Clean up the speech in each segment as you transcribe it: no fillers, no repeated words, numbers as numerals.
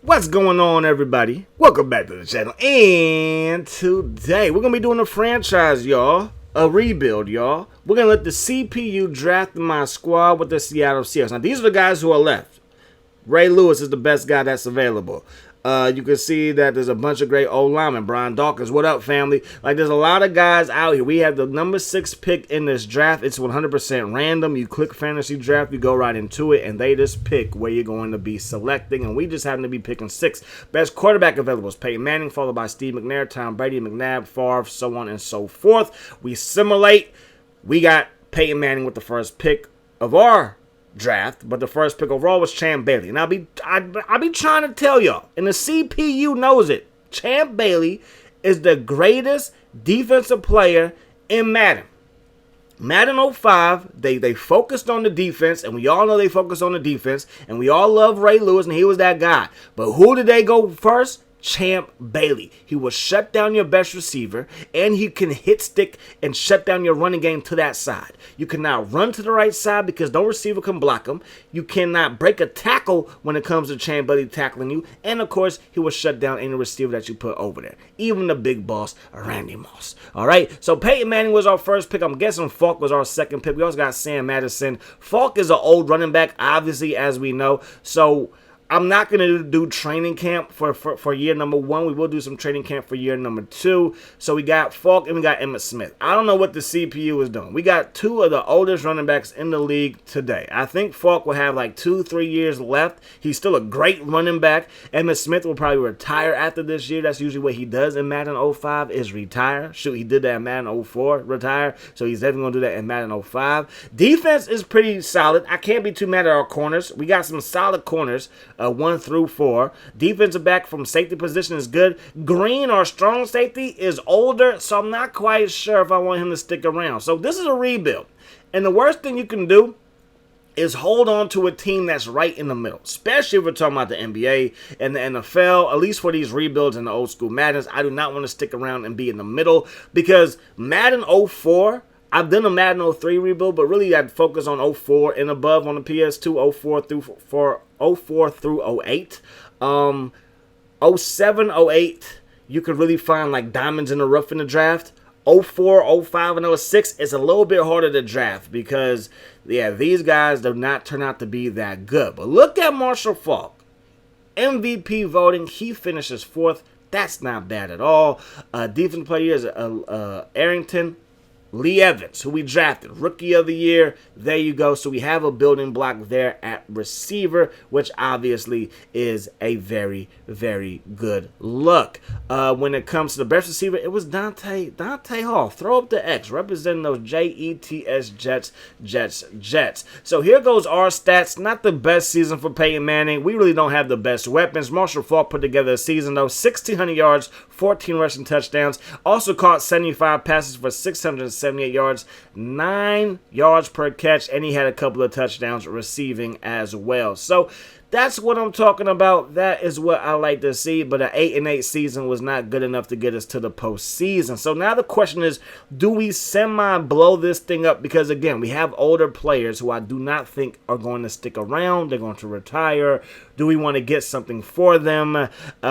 What's going on, everybody? Welcome back to the channel. And today we're gonna be doing a franchise, y'all. A rebuild, y'all. We're gonna let the CPU draft my squad with the Seattle Seahawks. Now, these are the guys who are left. Ray Lewis is the best guy that's available. You can see that there's a bunch of great old linemen. Brian Dawkins, what up, family? Like, there's a lot of guys out here. We have the number 6 pick in this draft. It's 100% random. You click fantasy draft, you go right into it, and they just pick where you're going to be selecting. And we just happen to be picking 6. Best quarterback available is Peyton Manning, followed by Steve McNair, Tom Brady, McNabb, Favre, so on and so forth. We simulate. We got Peyton Manning with the first pick of our draft, but the first pick overall was Champ Bailey. And I'll be trying to tell y'all, and the CPU knows it. Champ Bailey is the greatest defensive player in Madden. Madden 05, they focused on the defense, and we all know they focused on the defense, and we all love Ray Lewis, and he was that guy. But who did they go first? Champ Bailey. He will shut down your best receiver, and he can hit stick and shut down your running game to that side. You cannot run to the right side because no receiver can block him. You cannot break a tackle when it comes to Champ Bailey tackling you. And, of course, he will shut down any receiver that you put over there. Even the big boss, Randy Moss. All right? So, Peyton Manning was our first pick. I'm guessing Falk was our second pick. We also got Sam Madison. Falk is an old running back, obviously, as we know. So, I'm not going to do training camp for year number 1. We will do some training camp for year number 2. So we got Falk and we got Emmitt Smith. I don't know what the CPU is doing. We got 2 of the oldest running backs in the league today. I think Falk will have like 2-3 years left. He's still a great running back. Emmitt Smith will probably retire after this year. That's usually what he does in Madden 05 is retire. Shoot, he did that in Madden 04, retire. So he's definitely going to do that in Madden 05. Defense is pretty solid. I can't be too mad at our corners. We got some solid corners. 1 through 4. Defensive back from safety position is good. Green, our strong safety, is older, so I'm not quite sure if I want him to stick around. So this is a rebuild. And the worst thing you can do is hold on to a team that's right in the middle, especially if we're talking about the NBA and the NFL, at least for these rebuilds and the old school Maddens. I do not want to stick around and be in the middle because Madden 04, I've done a Madden 03 rebuild, but really I'd focus on 04 and above on the PS2, 04 through 08. 07, 08, you could really find like diamonds in the rough in the draft. 04, 05, and 06 is a little bit harder to draft because, yeah, these guys do not turn out to be that good. But look at Marshall Faulk. MVP voting, he finishes 4th. That's not bad at all. Defensive player is Arrington. Lee Evans, who we drafted, Rookie of the Year. There you go. So we have a building block there at receiver, which obviously is a very, very good look. When it comes to the best receiver, it was Dante Hall. Throw up the X, representing those Jets, Jets. So here goes our stats. Not the best season for Peyton Manning. We really don't have the best weapons. Marshall Faulk put together a season, though. 1,600 yards, 14 rushing touchdowns. Also caught 75 passes for 678 yards, 9 yards per catch, and he had a couple of touchdowns receiving as well. So that's what I'm talking about. That is what I like to see, but an 8-8 season was not good enough to get us to the postseason. So now the question is, do we semi-blow this thing up? Because, again, we have older players who I do not think are going to stick around. They're going to retire. Do we want to get something for them?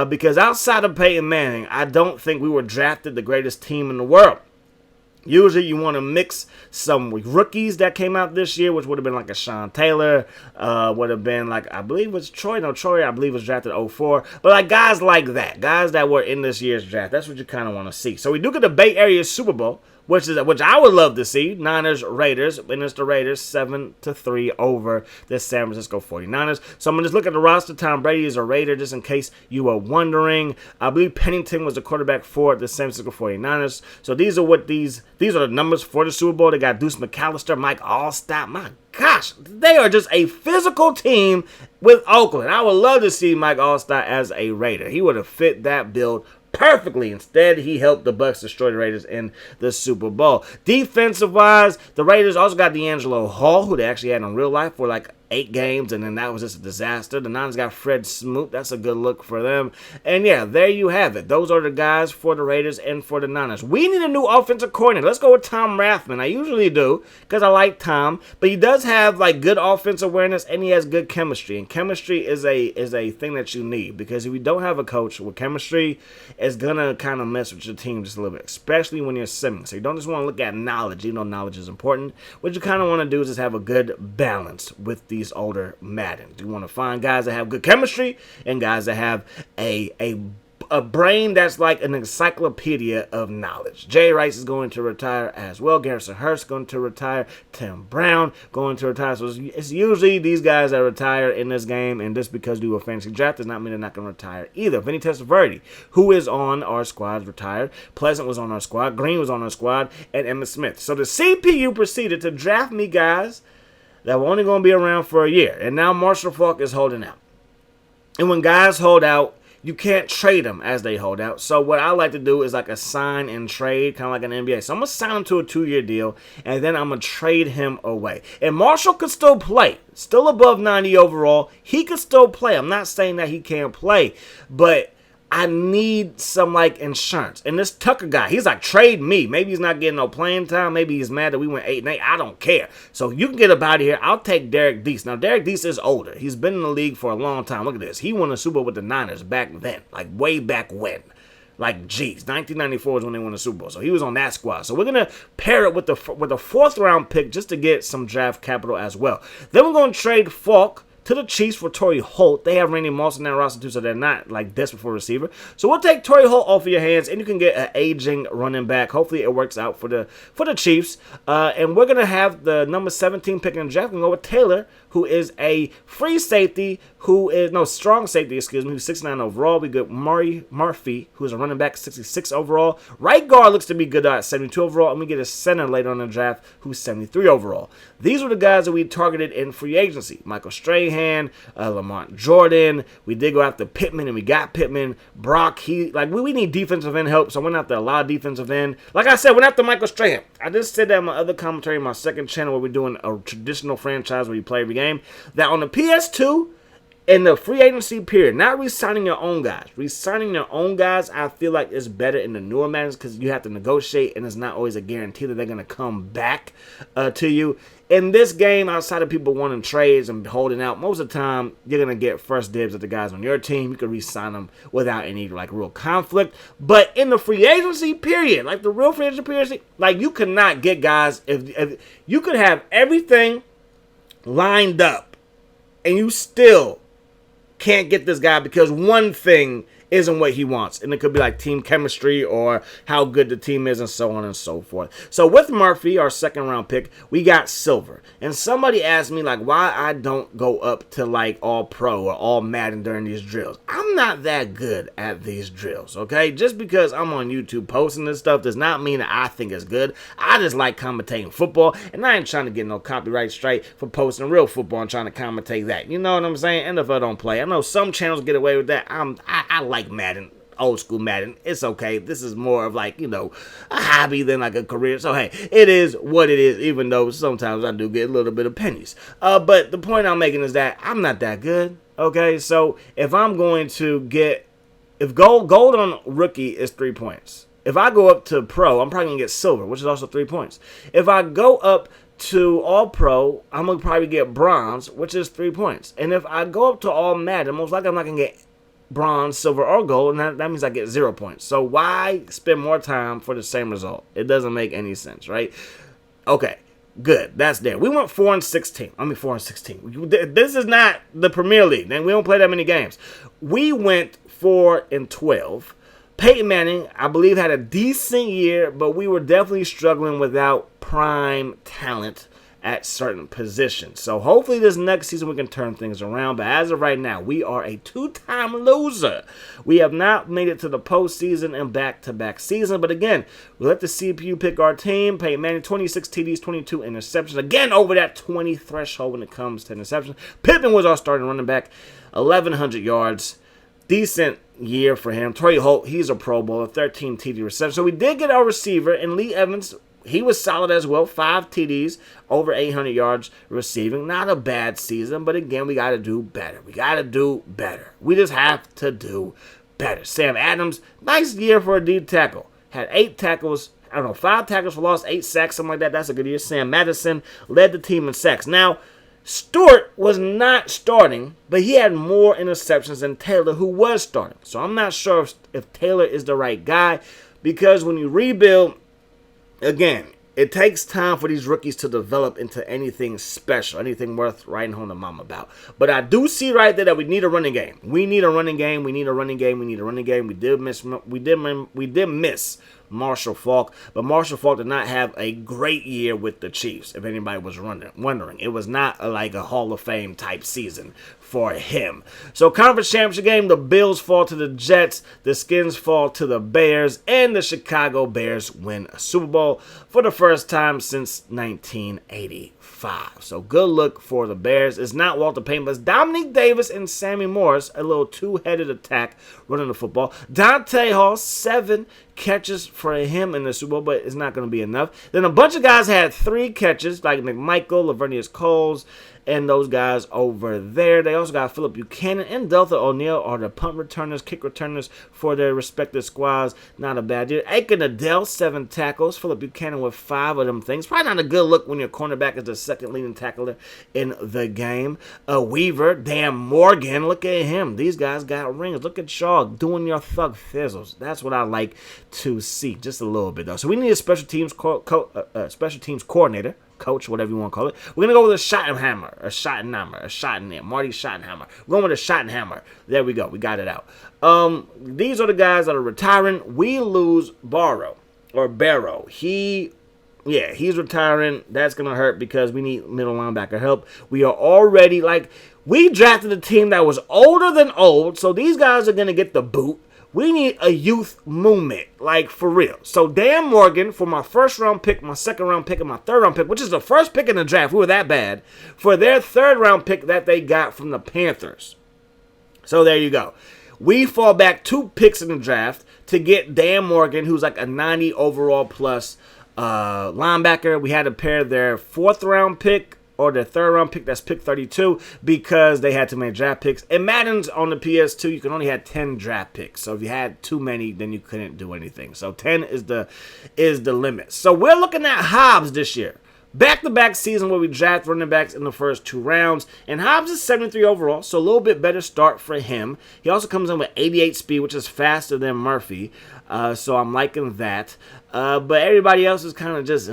Because outside of Peyton Manning, I don't think we were drafted the greatest team in the world. Usually you want to mix some rookies that came out this year, which would have been like a Sean Taylor, would have been like, I believe it was Troy. No, Troy, I believe was drafted 04. But like guys like that, guys that were in this year's draft, that's what you kind of want to see. So we do get the Bay Area Super Bowl, which I would love to see. Niners, Raiders, and it's the Raiders 7-3 over the San Francisco 49ers. So I'm going to just look at the roster. Tom Brady is a Raider, just in case you were wondering. I believe Pennington was the quarterback for the San Francisco 49ers. So these are the numbers for the Super Bowl. They got Deuce McAllister, Mike Allstott. My gosh, they are just a physical team with Oakland. I would love to see Mike Allstott as a Raider. He would have fit that build perfectly. Instead, he helped the Bucs destroy the Raiders in the Super Bowl. Defensive-wise, the Raiders also got D'Angelo Hall, who they actually had in real life for like 8 games, and then that was just a disaster. The Niners got Fred Smoot. That's a good look for them. And yeah, there you have it. Those are the guys for the Raiders and for the Niners. We need a new offensive coordinator. Let's go with Tom Rathman. I usually do because I like Tom, but he does have like good offense awareness and he has good chemistry. And chemistry is a thing that you need, because if you don't have a coach with chemistry, it's gonna kind of mess with your team just a little bit, especially when you're simming. So you don't just want to look at knowledge. You know knowledge is important. What you kind of want to do is just have a good balance with these older Madden. You want to find guys that have good chemistry and guys that have a brain that's like an encyclopedia of knowledge. Jay Rice is going to retire as well. Garrison Hurst going to retire. Tim Brown going to retire. So it's usually these guys that retire in this game, and just because they do a fantasy draft does not mean they're not going to retire either. Vinny Testaverde, who is on our squad, retired. Pleasant was on our squad. Green was on our squad. And Emmitt Smith. So the CPU proceeded to draft me guys that were only going to be around for a year. And now Marshall Faulk is holding out. And when guys hold out, you can't trade them as they hold out. So what I like to do is like a sign and trade, kind of like an NBA. So I'm going to sign him to a 2-year deal, and then I'm going to trade him away. And Marshall could still play. Still above 90 overall. He could still play. I'm not saying that he can't play, but I need some like insurance. And this Tucker guy, he's like, trade me. Maybe he's not getting no playing time. Maybe he's mad that we went 8-8. I don't care. So you can get up out of here. I'll take Derek Deese. Now, Derek Deese is older. He's been in the league for a long time. Look at this. He won a Super Bowl with the Niners back then. Like way back when. Like, geez, 1994 is when they won the Super Bowl. So he was on that squad. So we're going to pair it with the 4th round pick just to get some draft capital as well. Then we're going to trade Falk to the Chiefs for Torrey Holt. They have Randy Moss in their roster too, so they're not like desperate for a receiver. So we'll take Torrey Holt off of your hands, and you can get an aging running back. Hopefully it works out for the Chiefs. And we're gonna have the number 17 pick in the draft. We're gonna go with Taylor, who is a free safety, strong safety, who's 69 overall. We got Murphy, who's a running back, 66 overall. Right guard looks to be good at 72 overall, and we get a center later on in the draft, who's 73 overall. These were the guys that we targeted in free agency. Michael Strahan, Lamont Jordan. We did go after Pittman, and we got Pittman. Brock, we need defensive end help, so I went after a lot of defensive end. Like I said, went after Michael Strahan. I just said that in my other commentary, my second channel, where we're doing a traditional franchise where you play every game, that on the PS2, in the free agency period, not re-signing your own guys. Re-signing your own guys, I feel like is better in the newer Maddens, because you have to negotiate, and it's not always a guarantee that they're going to come back to you. In this game, outside of people wanting trades and holding out, most of the time, you're going to get first dibs at the guys on your team. You can re-sign them without any like real conflict. But in the free agency period, like the real free agency period, like you could not get guys, if you could have everything lined up, and you still can't get this guy because one thing isn't what he wants. And it could be like team chemistry or how good the team is and so on and so forth. So with Murphy, our 2nd round pick, we got silver. And somebody asked me like why I don't go up to like all pro or all Madden during these drills. I'm not that good at these drills, okay? Just because I'm on YouTube posting this stuff does not mean that I think it's good. I just like commentating football, and I ain't trying to get no copyright strike for posting real football and trying to commentate that. You know what I'm saying? NFL don't play. I know some channels get away with that. I like Madden, old school Madden. It's okay. This is more of like, a hobby than like a career. So, hey, it is what it is, even though sometimes I do get a little bit of pennies. But the point I'm making is that I'm not that good, okay? So, if I'm going to get, if gold on rookie is 3 points. If I go up to pro, I'm probably going to get silver, which is also 3 points. If I go up to all pro, I'm going to probably get bronze, which is 3 points. And if I go up to all Madden, most likely I'm not going to get bronze, silver, or gold, and that means I get 0 points. So why spend more time for the same result? It doesn't make any sense, right? Okay, good. That's there. We went 4-16. 4-16. This is not the Premier League, and we don't play that many games. We went 4-12. Peyton Manning, I believe, had a decent year, but we were definitely struggling without prime talent at certain positions. So hopefully this next season we can turn things around. But as of right now, we are a 2-time loser. We have not made it to the postseason and back-to-back season. But again, we let the CPU pick our team. Peyton Manning, 26 TDs, 22 interceptions. Again, over that 20 threshold when it comes to interceptions. Pittman was our starting running back, 1,100 yards. Decent year for him. Torrey Holt, he's a Pro Bowler, 13 TD receptions. So we did get our receiver, and Lee Evans. he was solid as well. 5 TDs, over 800 yards receiving. Not a bad season, but again, we got to do better. We just have to do better. Sam Adams, nice year for a D tackle. Had 8 tackles. 5 tackles for loss, 8 sacks, something like that. That's a good year. Sam Madison led the team in sacks. Now, Stewart was not starting, but he had more interceptions than Taylor, who was starting. So I'm not sure if Taylor is the right guy, because when you rebuild, again, it takes time for these rookies to develop into anything special, anything worth writing home to mom about. But I do see right there that we need a running game. We need a running game. We did miss Marshall Faulk, but Marshall Faulk did not have a great year with the Chiefs, if anybody was wondering. It was not like a Hall of Fame type season for him. So conference championship game, the Bills fall to the Jets, the Skins fall to the Bears, and the Chicago Bears win a Super Bowl for the first time since 1985. So good look for the Bears. It's not Walter Payton, but it's Dominique Davis and Sammy Morris, a little two-headed attack running the football. Dante Hall, 7 catches for him in the Super Bowl, but it's not going to be enough. Then a bunch of guys had 3 catches, like McMichael, Lavernius Coles, and those guys over there. They also got Phillip Buchanan and Delta O'Neal are the punt returners, kick returners for their respective squads. Not a bad year. Aiken Adele, 7 tackles. Phillip Buchanan with 5 of them things. Probably not a good look when your cornerback is the second leading tackler in the game. Weaver, Dan Morgan, look at him. These guys got rings. Look at Shaw doing your thug fizzles. That's what I like to see, just a little bit though. So we need a special teams coordinator. Coach, whatever you want to call it. We're going to go with a Schottenhammer. Marty Schottenhammer. We're going with a Schottenhammer. There we go. We got it out. These are the guys that are retiring. We lose Barrow. He's retiring. That's going to hurt because we need middle linebacker help. We are already, we drafted a team that was older than old, so these guys are going to get the boot. We need a youth movement, for real. So Dan Morgan, for my first round pick, my second round pick, and my third round pick, which is the first pick in the draft, we were that bad, for their third round pick that they got from the Panthers. So there you go. We fall back 2 picks in the draft to get Dan Morgan, who's like a 90 overall plus linebacker. We had to pair their 4th round pick or their 3rd round pick, that's pick 32, because they had too many draft picks. And Madden's on the PS2, you can only have 10 draft picks. So if you had too many, then you couldn't do anything. So 10 is the limit. So we're looking at Hobbs this year. Back-to-back season where we draft running backs in the first 2 rounds. And Hobbs is 73 overall, so a little bit better start for him. He also comes in with 88 speed, which is faster than Murphy. So I'm liking that. But everybody else is kind of just,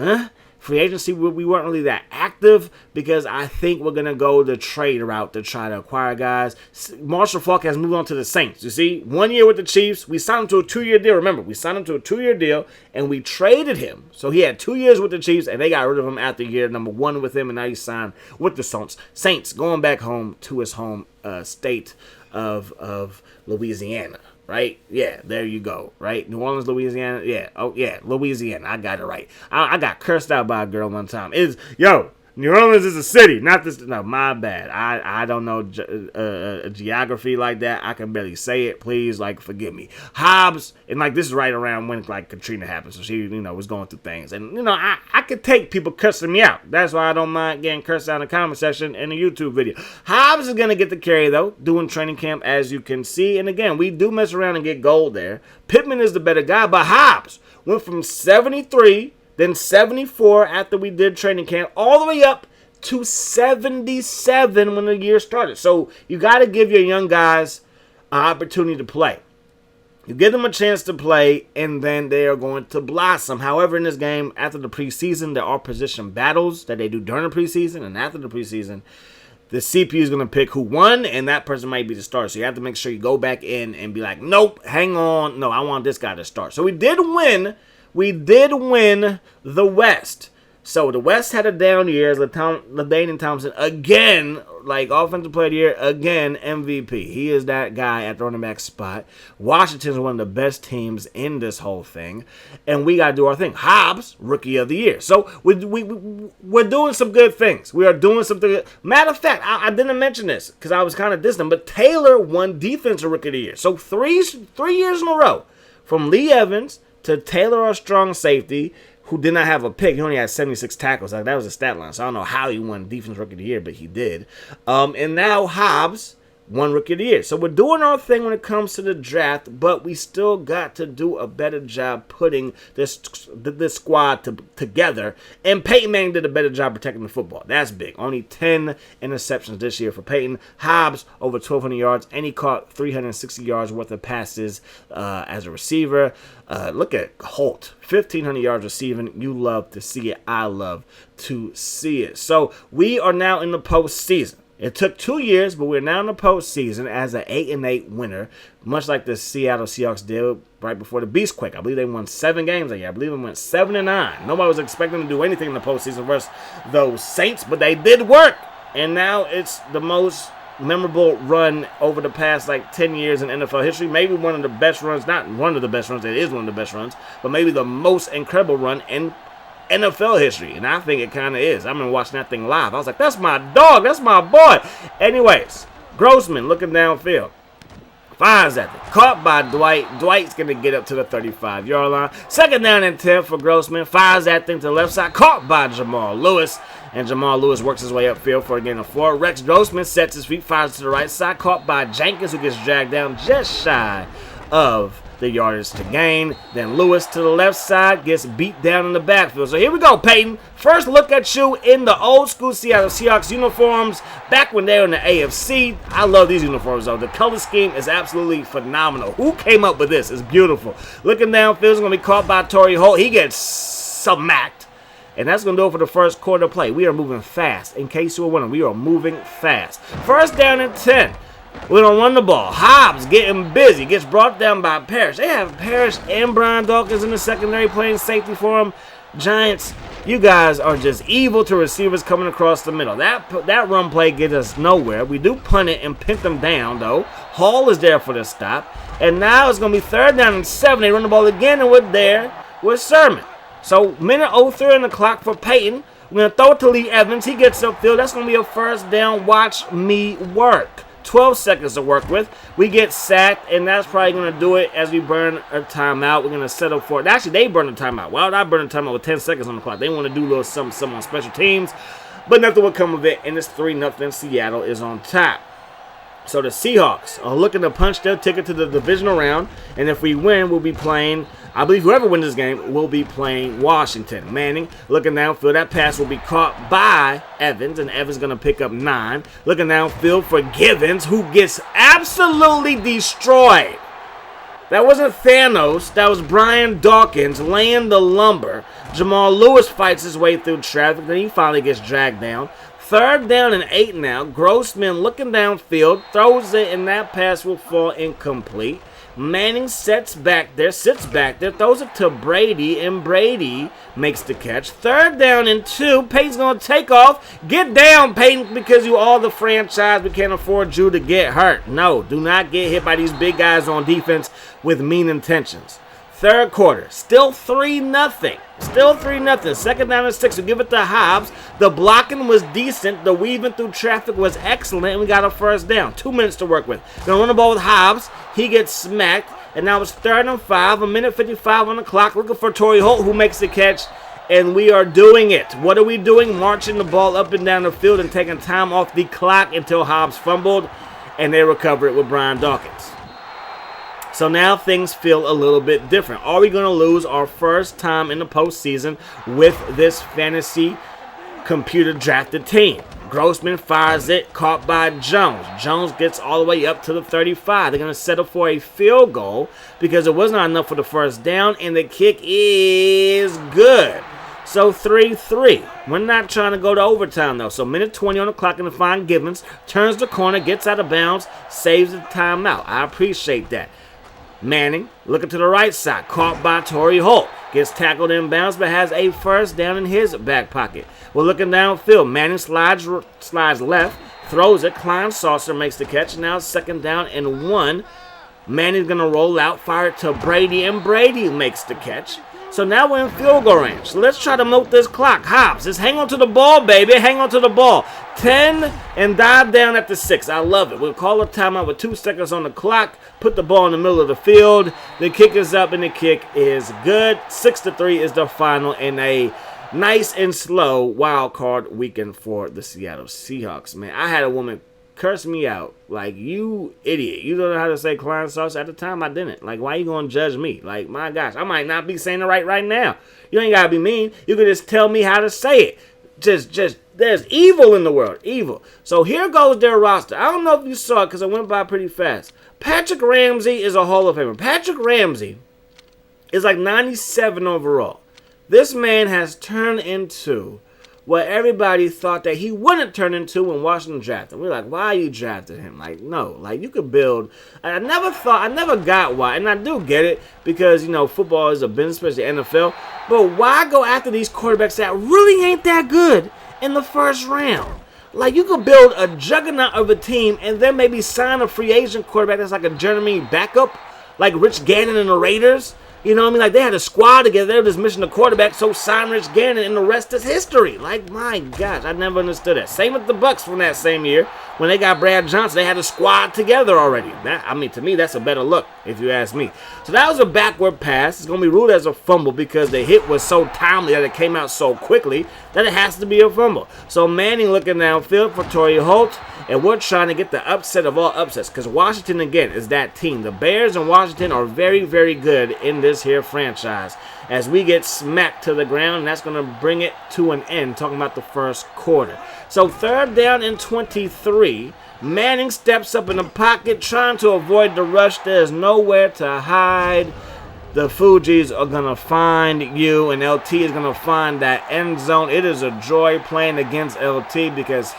Free agency, we weren't really that active because I think we're going to go the trade route to try to acquire guys. Marshall Faulk has moved on to the Saints. You see, 1 year with the Chiefs. We signed him to a 2-year deal. Remember, we signed him to a 2-year deal, and we traded him. So he had 2 years with the Chiefs, and they got rid of him after year number 1 with him, and now he signed with the Saints, going back home to his home state of Louisiana. Right? Yeah, there you go. Right? New Orleans, Louisiana. Yeah. Oh, yeah, Louisiana. I got it right. I got cursed out by a girl one time. New Orleans is a city, not this. No, my bad. I don't know geography like that. I can barely say it. Please, forgive me. Hobbs, and this is right around when Katrina happened, so she was going through things, and I could take people cursing me out. That's why I don't mind getting cursed out in the comment section in the YouTube video. Hobbs is gonna get the carry though, doing training camp as you can see, and again we do mess around and get gold there. Pittman is the better guy, but Hobbs went from 73. Then 74 after we did training camp, all the way up to 77 when the year started. So you got to give your young guys an opportunity to play. You give them a chance to play, and then they are going to blossom. However, in this game, after the preseason, there are position battles that they do during the preseason, and after the preseason, the CPU is going to pick who won, and that person might be the starter. So you have to make sure you go back in and be like, nope, hang on. No, I want this guy to start. So we did win. We did win the West. So the West had a down year as LaDainian Thompson, again, offensive player of the year, again, MVP. He is that guy at the running back spot. Washington's one of the best teams in this whole thing. And we got to do our thing. Hobbs, rookie of the year. So we're doing some good things. We are doing something good. Matter of fact, I didn't mention this because I was kind of distant, but Taylor won defensive rookie of the year. So three years in a row, from Lee Evans to Taylor, our strong safety, who did not have a pick. He only had 76 tackles. Like, that was a stat line. So I don't know how he won Defense Rookie of the Year, but he did. And now Hobbs won Rookie of the Year. So we're doing our thing when it comes to the draft, but we still got to do a better job putting this squad together. And Peyton Manning did a better job protecting the football. That's big. Only 10 interceptions this year for Peyton. Hobbs over 1,200 yards, and he caught 360 yards worth of passes as a receiver. Look at Holt, 1,500 yards receiving. You love to see it. I love to see it. So we are now in the postseason. It took 2 years, but we're now in the postseason as an 8-8 winner, much like the Seattle Seahawks did right before the Beastquake. I believe they won 7 games that year. I believe they went 7-9. Nobody was expecting them to do anything in the postseason versus those Saints, but they did work. And now it's the most memorable run over the past 10 years in NFL history. Maybe one of the best runs, not one of the best runs, it is one of the best runs, but maybe the most incredible run in NFL history, and I think it kind of is. I've been watching that thing live. I was like, that's my dog. That's my boy. Anyways, Grossman looking downfield. Fires at it. Caught by Dwight. Dwight's going to get up to the 35-yard line. 2nd down and 10 for Grossman. Fires that thing to the left side. Caught by Jamal Lewis. And Jamal Lewis works his way upfield for a gain of 4. Rex Grossman sets his feet. Fires to the right side. Caught by Jenkins, who gets dragged down just shy of the yardage to gain. Then Lewis to the left side gets beat down in the backfield. So here we go, Peyton. First look at you in the old school Seattle Seahawks uniforms back when they were in the AFC. I love these uniforms, though. The color scheme is absolutely phenomenal. Who came up with this? It's beautiful. Looking downfield, is going to be caught by Torrey Holt. He gets smacked. And that's going to do it for the first quarter play. We are moving fast. In case you were wondering, we are moving fast. 1st down and 10. We don't run the ball. Hobbs getting busy. Gets brought down by Parrish. They have Parrish and Brian Dawkins in the secondary playing safety for him. Giants, you guys are just evil to receivers coming across the middle. That run play gets us nowhere. We do punt it and pin them down, though. Hall is there for the stop. And now it's going to be 3rd down and 7. They run the ball again, and we're there with Sermon. So, minute 03 on the clock for Peyton. We're going to throw it to Lee Evans. He gets upfield. That's going to be a 1st down. Watch me work. 12 seconds to work with. We get sacked, and that's probably going to do it as we burn a timeout. We're going to settle for it. Actually, they burn a timeout. Why would I burn a timeout with 10 seconds on the clock? They want to do a little something on special teams, but nothing will come of it, and it's 3-0. Seattle is on top. So the Seahawks are looking to punch their ticket to the divisional round, and if we win, we'll be playing, I believe whoever wins this game will be playing Washington. Manning looking downfield. That pass will be caught by Evans, and Evans going to pick up 9. Looking downfield for Givens, who gets absolutely destroyed. That wasn't Thanos. That was Brian Dawkins laying the lumber. Jamal Lewis fights his way through traffic, then he finally gets dragged down. 3rd down and 8 now. Grossman looking downfield, throws it, and that pass will fall incomplete. Manning sits back there, throws it to Brady, and Brady makes the catch. 3rd down and 2. Peyton's going to take off. Get down, Peyton, because you are the franchise. We can't afford you to get hurt. No, do not get hit by these big guys on defense with mean intentions. 3rd quarter, still 3-0. Still 3-0. 2nd down and 6. We give it to Hobbs. The blocking was decent. The weaving through traffic was excellent. And we got a 1st down. 2 minutes to work with. Gonna run the ball with Hobbs. He gets smacked. And now it's 3rd and 5. 1:55 on the clock. Looking for Torrey Holt, who makes the catch. And we are doing it. What are we doing? Marching the ball up and down the field and taking time off the clock until Hobbs fumbled. And they recover it with Brian Dawkins. So now things feel a little bit different. Are we going to lose our first time in the postseason with this fantasy computer drafted team? Grossman fires it, caught by Jones. Jones gets all the way up to the 35. They're going to settle for a field goal because it was not enough for the 1st down, and the kick is good. So 3-3. We're not trying to go to overtime, though. So minute 20 on the clock, and to find Givens. Turns the corner, gets out of bounds, saves the timeout. I appreciate that. Manning looking to the right side, caught by Torrey Holt. Gets tackled in bounds, but has a 1st down in his back pocket. We're looking downfield. Manning slides left, throws it. Klein Saucer makes the catch. Now 2nd down and 1. Manning's going to roll out, fire it to Brady, and Brady makes the catch. So now we're in field goal range. So let's try to milk this clock. Hobbs, just hang on to the ball, baby. Hang on to the ball. 10 and dive down at the 6. I love it. We'll call a timeout with 2 seconds on the clock. Put the ball in the middle of the field. The kick is up and the kick is good. 6-3 is the final in a nice and slow wild card weekend for the Seattle Seahawks. Man, I had a woman curse me out like, you idiot, you don't know how to say Klein sauce. At the time I didn't. Like, why you gonna judge me? Like, my gosh, I might not be saying it right now. You ain't gotta be mean. You can just tell me how to say it. Just there's evil in the world, evil. So here goes their roster. I don't know if you saw it because it went by pretty fast. Patrick Ramsey is a Hall of Famer. Patrick Ramsey is like 97 overall. This man has turned into what everybody thought that he wouldn't turn into when Washington drafted him. We're like, why you drafted him? Like, no. Like, you could build. I never got why. And I do get it because, you know, football is a business, especially NFL. But why go after these quarterbacks that really ain't that good in the first round? Like, you could build a juggernaut of a team and then maybe sign a free agent quarterback that's like a journeyman backup, like Rich Gannon and the Raiders. You know what I mean? Like, they had a squad together. They were just missing the quarterback, so sign Rich Gannon, and the rest is history. Like, my gosh, I never understood that. Same with the Bucks from that same year. When they got Brad Johnson, they had a squad together already. To me, that's a better look, if you ask me. So that was a backward pass. It's going to be ruled as a fumble because the hit was so timely that it came out so quickly that it has to be a fumble. So Manning looking downfield for Torrey Holt. And we're trying to get the upset of all upsets because Washington, again, is that team. The Bears and Washington are very, very good in this here franchise as we get smacked to the ground, and that's going to bring it to an end, talking about the first quarter. So 3rd down and 23. Manning steps up in the pocket, trying to avoid the rush. There's nowhere to hide. The Fugees are going to find you, and LT is going to find that end zone. It is a joy playing against LT because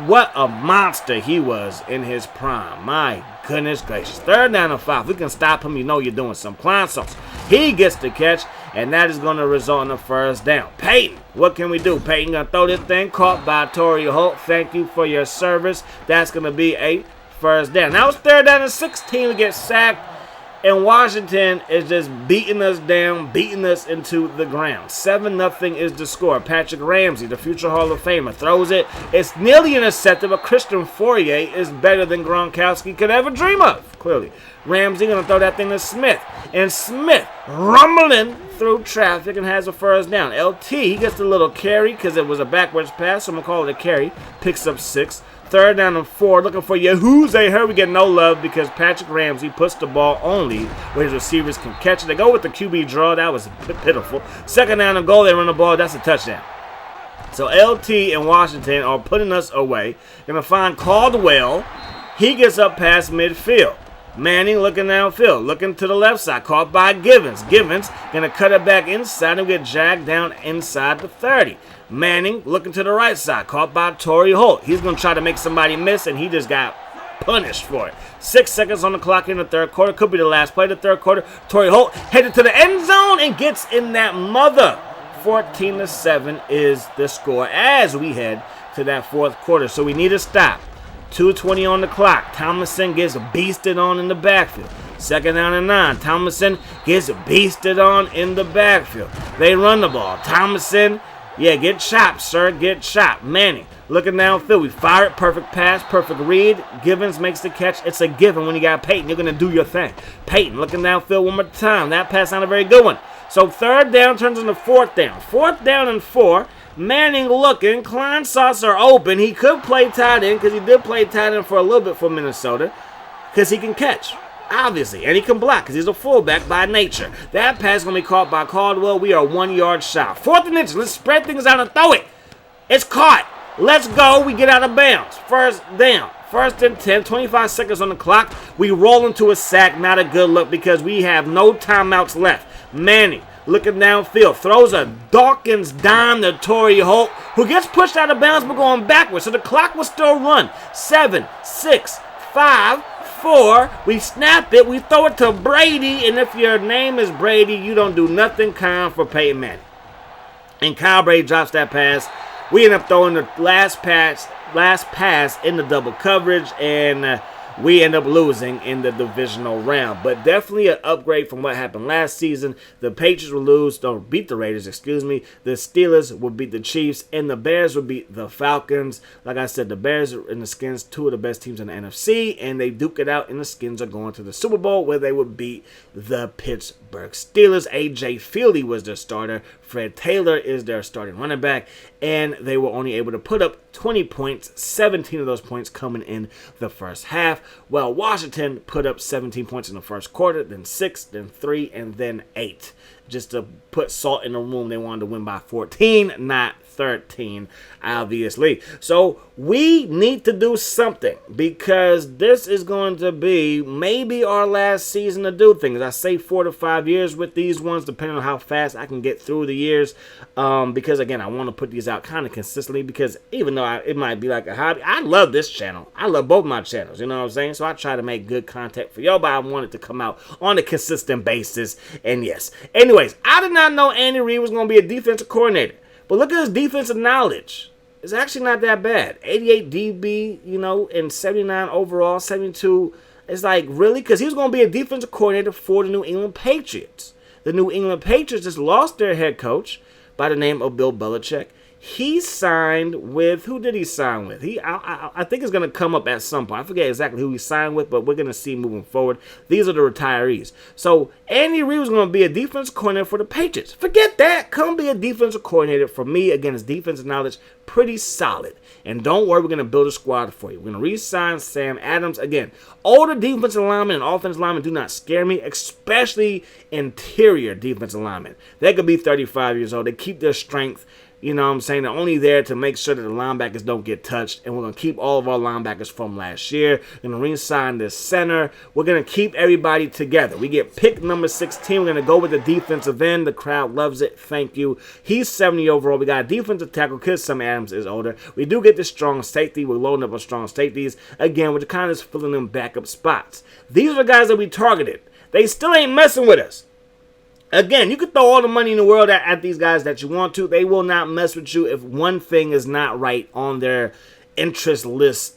what a monster he was in his prime. My goodness gracious. 3rd down and 5. We can stop him. You know you're doing some Klein sauce. He gets the catch, and that is going to result in a 1st down. Peyton, what can we do? Peyton going to throw this thing. Caught by Torrey Holt. Thank you for your service. That's going to be a 1st down. Now it's 3rd down and 16. We get sacked. And Washington is just beating us down, beating us into the ground. 7-0 is the score. Patrick Ramsey, the future Hall of Famer, throws it. It's nearly intercepted, but Christian Fourier is better than Gronkowski could ever dream of, clearly. Ramsey going to throw that thing to Smith. And Smith rumbling through traffic and has a 1st down. LT, he gets a little carry because it was a backwards pass, so I'm going to call it a carry. Picks up 6. 3rd down and 4, looking for Yahuze. Here we get no love because Patrick Ramsey puts the ball only where his receivers can catch it. They go with the QB draw. That was pitiful. 2nd down and goal. They run the ball. That's a touchdown. So LT and Washington are putting us away. Going to find Caldwell. He gets up past midfield. Manning looking downfield, looking to the left side, caught by Givens. Givens going to cut it back inside and get jagged down inside the 30. Manning looking to the right side, caught by Torrey Holt. He's going to try to make somebody miss, and he just got punished for it. 6 seconds on the clock in the 3rd quarter. Could be the last play of the 3rd quarter. Torrey Holt headed to the end zone and gets in that mother. 14-7 is the score as we head to that 4th quarter. So we need a stop. 2:20 on the clock. Tomlinson gets beasted on in the backfield. 2nd down and 9. Tomlinson gets beasted on in the backfield. They run the ball. Tomlinson, get chopped, sir. Get chopped. Manning looking downfield. We fire it. Perfect pass. Perfect read. Givens makes the catch. It's a given when you got Peyton. You're going to do your thing. Peyton looking downfield one more time. That pass not a very good one. So 3rd down turns into 4th down. 4th down and 4. Manning looking. Klein sauce are open. He could play tight end because he did play tight end for a little bit for Minnesota because he can catch, obviously, and he can block because he's a fullback by nature. That pass is going to be caught by Caldwell. We are 1 yard shy. 4th and inch. Let's spread things out and throw it. It's caught. Let's go. We get out of bounds. 1st down. 1st and 10. 25 seconds on the clock. We roll into a sack. Not a good look because we have no timeouts left. Manning looking downfield, throws a Dawkins dime to Torrey Holt, who gets pushed out of bounds but going backwards. So the clock will still run. 7, 6, 5, 4. We snap it. We throw it to Brady. And if your name is Brady, you don't do nothing kind for Peyton Manning. And Kyle Brady drops that pass. We end up throwing the last pass in the double coverage. And we end up losing in the divisional round. But definitely an upgrade from what happened last season. The Patriots will lose, don't beat the Raiders, excuse me. The Steelers will beat the Chiefs, and the Bears will beat the Falcons. Like I said, the Bears and the Skins, two of the best teams in the NFC, and they duke it out, and the Skins are going to the Super Bowl where they would beat the Pittsburgh Steelers. A.J. Fieldy was their starter. Fred Taylor is their starting running back, and they were only able to put up 20 points, 17 of those points coming in the first half, while Washington put up 17 points in the first quarter, then 6, then 3, and then 8. Just to put salt in the room, they wanted to win by 14, not 13, obviously. So we need to do something, because this is going to be maybe our last season to do things. I say 4 to 5 years with these ones, depending on how fast I can get through the years. Because again, I want to put these out kind of consistently, because even though it might be like a hobby, I love this channel. I love both my channels, you know what I'm saying? So I try to make good content for y'all, but I want it to come out on a consistent basis. And yes, anyways, I did not know Andy Reid was going to be a defensive coordinator. But look at his defensive knowledge. It's actually not that bad. 88 DB, you know, and 79 overall, 72. It's like, really? Because he was going to be a defensive coordinator for the New England Patriots. The New England Patriots just lost their head coach by the name of Bill Belichick. He signed with, who did he sign with? I think it's going to come up at some point. I forget exactly who he signed with, but we're going to see moving forward. These are the retirees. So Andy Reid was going to be a defensive coordinator for the Patriots. Forget that. Come be a defensive coordinator for me. Again, his defensive knowledge, pretty solid. And don't worry, we're going to build a squad for you. We're going to re-sign Sam Adams. Again, older defensive linemen and offensive linemen do not scare me, especially interior defensive linemen. They could be 35 years old. They keep their strength. You know what I'm saying? They're only there to make sure that the linebackers don't get touched. And we're going to keep all of our linebackers from last year. We're going to re-sign this center. We're going to keep everybody together. We get pick number 16. We're going to go with the defensive end. The crowd loves it. Thank you. He's 70 overall. We got a defensive tackle because Sam Adams is older. We do get the strong safety. We're loading up on strong safeties. Again, we're kind of filling in backup spots. These are the guys that we targeted. They still ain't messing with us. Again, you can throw all the money in the world at these guys that you want to. They will not mess with you if one thing is not right on their interest list.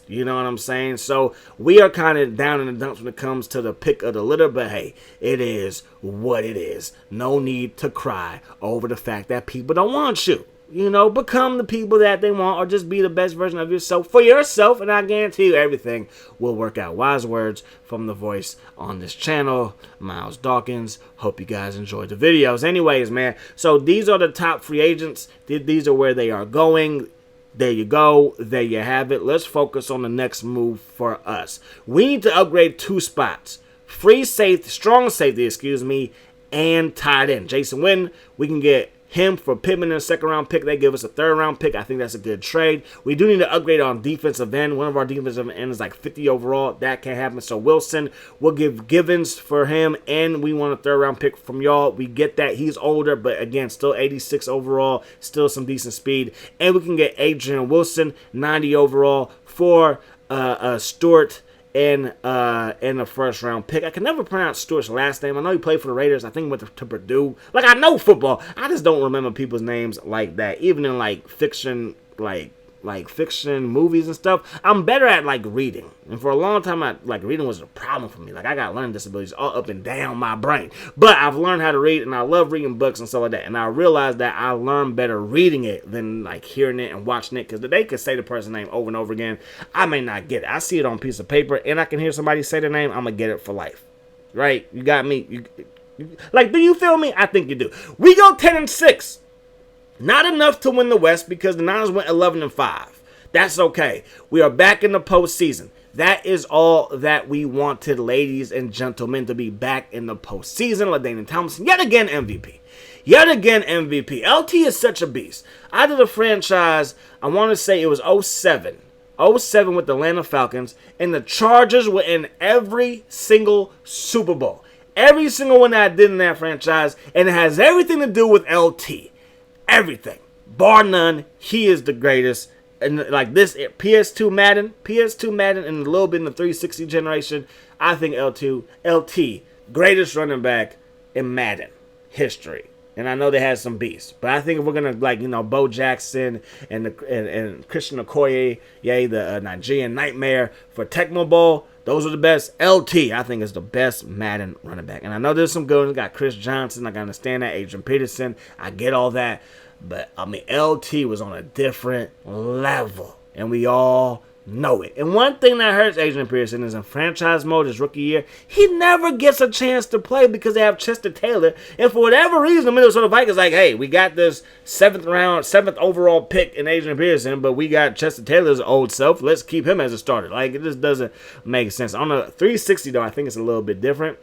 You know what I'm saying? So we are kind of down in the dumps when it comes to the pick of the litter. But hey, it is what it is. No need to cry over the fact that people don't want you. You know, become the people that they want, or just be the best version of yourself for yourself, and I guarantee you everything will work out. Wise words from the voice on this channel, Miles Dawkins. Hope you guys enjoyed the videos. Anyways, man, so these are the top free agents. These are where they are going. There you go. There you have it. Let's focus on the next move for us. We need to upgrade 2 spots. Strong safety, and tight end. Jason Witten, we can get him for Pittman in a second-round pick. They give us a third-round pick. I think that's a good trade. We do need to upgrade on defensive end. One of our defensive ends is like 50 overall. That can't happen. So Wilson, we'll give Givens for him, and we want a third-round pick from y'all. We get that. He's older, but again, still 86 overall, still some decent speed. And we can get Adrian Wilson, 90 overall, for Stewart in a first-round pick. I can never pronounce Stewart's last name. I know he played for the Raiders. I think he went to Purdue. Like, I know football. I just don't remember people's names like that. Even in, like, fiction, like fiction movies and stuff, I'm better at, like, reading. And for a long time, reading was a problem for me. Like, I got learning disabilities all up and down my brain. But I've learned how to read, and I love reading books and stuff like that. And I realized that I learn better reading it than, like, hearing it and watching it. Because they could say the person's name over and over again. I may not get it. I see it on a piece of paper, and I can hear somebody say their name. I'm going to get it for life. Right? You got me? Like, do you feel me? I think you do. We go 10-6. Not enough to win the West because the Niners went 11-5. That's okay. We are back in the postseason. That is all that we wanted, ladies and gentlemen, to be back in the postseason. LaDainian Tomlinson, yet again MVP. Yet again MVP. LT is such a beast. I did a franchise, I want to say it was 07. 07 with the Atlanta Falcons, and the Chargers were in every single Super Bowl. Every single one that I did in that franchise, and it has everything to do with LT. Everything. Bar none, he is the greatest. And like this, PS2 Madden, and a little bit in the 360 generation, I think LT, greatest running back in Madden history. And I know they had some beasts. But I think if we're going to, like, Bo Jackson and Christian Okoye, the Nigerian Nightmare for Tecmo Bowl, those are the best. LT, I think, is the best Madden running back. And I know there's some good ones. Got Chris Johnson. I can understand that. Adrian Peterson. I get all that. But, LT was on a different level. And we all know it. And one thing that hurts Adrian Peterson is in franchise mode his rookie year, he never gets a chance to play because they have Chester Taylor. And for whatever reason, the Minnesota Vikings like, hey, we got this 7th overall pick in Adrian Peterson, but we got Chester Taylor's old self. Let's keep him as a starter. Like, it just doesn't make sense. On the 360, though, I think it's a little bit different.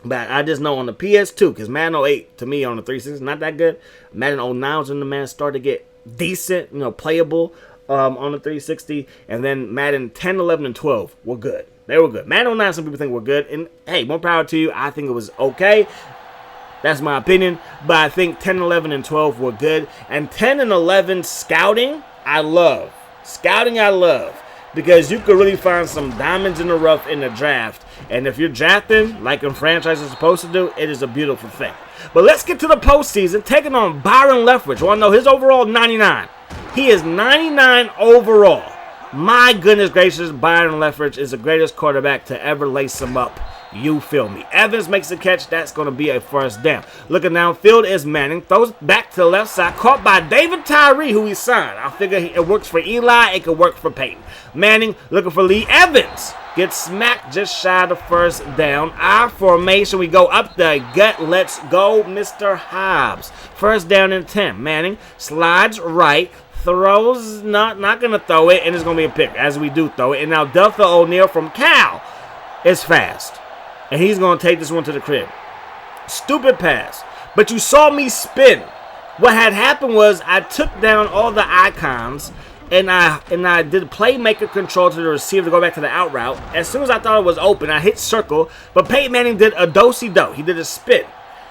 But I just know on the PS2, because Madden 08, to me, on the 360 is not that good. Madden 09 was when the man started to get decent, playable. On the 360, and then Madden 10, 11, and 12 were good. They were good. Madden 09, some people think were good, and hey, more power to you. I think it was okay. That's my opinion, but I think 10, 11, and 12 were good, and 10 and 11 scouting, I love. Scouting, I love, because you could really find some diamonds in the rough in the draft, and if you're drafting, like in franchises are supposed to do, it is a beautiful thing. But let's get to the postseason, taking on Byron Leftwich. Want to know his overall 99? He is 99 overall. My goodness gracious, Byron Leftwich is the greatest quarterback to ever lace him up. You feel me? Evans makes a catch. That's going to be a first down. Looking downfield is Manning. Throws back to the left side. Caught by David Tyree, who he signed. I figure it works for Eli. It could work for Peyton. Manning looking for Lee Evans. Gets smacked just shy of the first down. I formation. We go up the gut. Let's go, Mr. Hobbs. First down and 10. Manning slides right. Throws, not going to throw it, and it's going to be a pick, as we do throw it. And now Duffer O'Neal from Cal is fast. And he's going to take this one to the crib. Stupid pass. But you saw me spin. What had happened was I took down all the icons, and I did playmaker control to the receiver to go back to the out route. As soon as I thought it was open, I hit circle, but Peyton Manning did a do-si-do. He did a spin.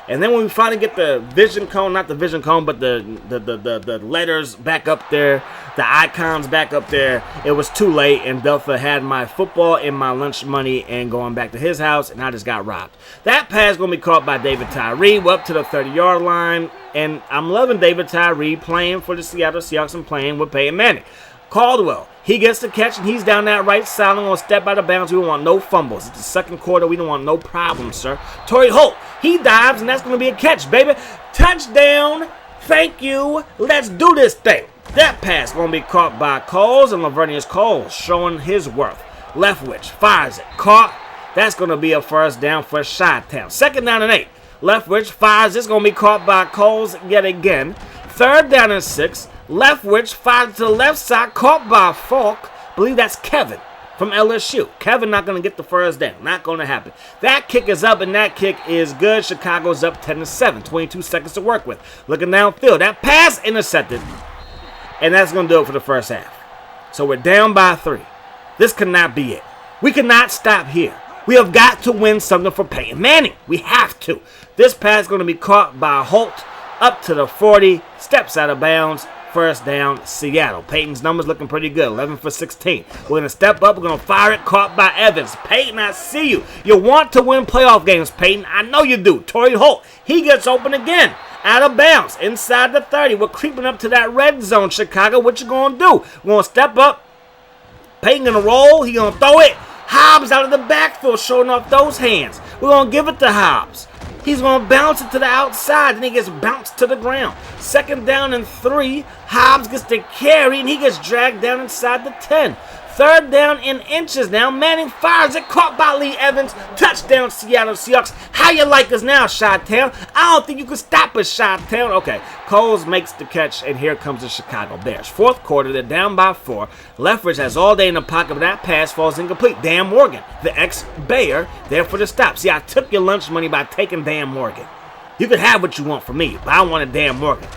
And then when we finally get the vision cone, not the vision cone, but the letters back up there, the icons back up there, it was too late, and Delta had my football and my lunch money and going back to his house, and I just got robbed. That pass going to be caught by David Tyree. We're up to the 30-yard line, and I'm loving David Tyree playing for the Seattle Seahawks and playing with Peyton Manning. Caldwell, he gets the catch, and he's down that right side. I'm going to step out of bounds. We don't want no fumbles. It's the second quarter. We don't want no problems, sir. Torrey Holt, he dives, and that's going to be a catch, baby. Touchdown. Thank you. Let's do this thing. That pass going to be caught by Coles, and Lavernius Coles showing his worth. Leftwich fires it. Caught. That's going to be a first down for Chi-Town. Second down and 8. Leftwich fires. It's going to be caught by Coles yet again. Third down and 6. Leftwich fires to the left side, caught by Falk. Believe that's Kevin from LSU. Kevin not going to get the first down. Not going to happen. That kick is up, and that kick is good. Chicago's up 10-7. 22 seconds to work with. Looking downfield. That pass intercepted. And that's going to do it for the first half. So we're down by 3. This cannot be it. We cannot stop here. We have got to win something for Peyton Manning. We have to. This pass is going to be caught by Holt up to the 40. Steps out of bounds. First down, Seattle. Peyton's numbers looking pretty good, 11 for 16. We're going to step up. We're going to fire it, caught by Evans. Peyton, I see you. You want to win playoff games, Peyton. I know you do. Torrey Holt, he gets open again. Out of bounds, inside the 30. We're creeping up to that red zone, Chicago. What you going to do? We're going to step up. Peyton going to roll. He going to throw it. Hobbs out of the backfield, showing off those hands. We're going to give it to Hobbs. He's going to bounce it to the outside, and he gets bounced to the ground. Second down and 3. Hobbs gets the carry, and he gets dragged down inside the 10. Third down in inches now. Manning fires it, caught by Lee Evans. Touchdown, Seattle Seahawks. How you like us now, Chi-Town? I don't think you can stop us, Chi-Town. Okay, Coles makes the catch, and here comes the Chicago Bears. Fourth quarter, they're down by 4. Leftwich has all day in the pocket, but that pass falls incomplete. Dan Morgan, the ex-Bayer, there for the stop. See, I took your lunch money by taking Dan Morgan. You can have what you want from me, but I wanted Dan Morgan.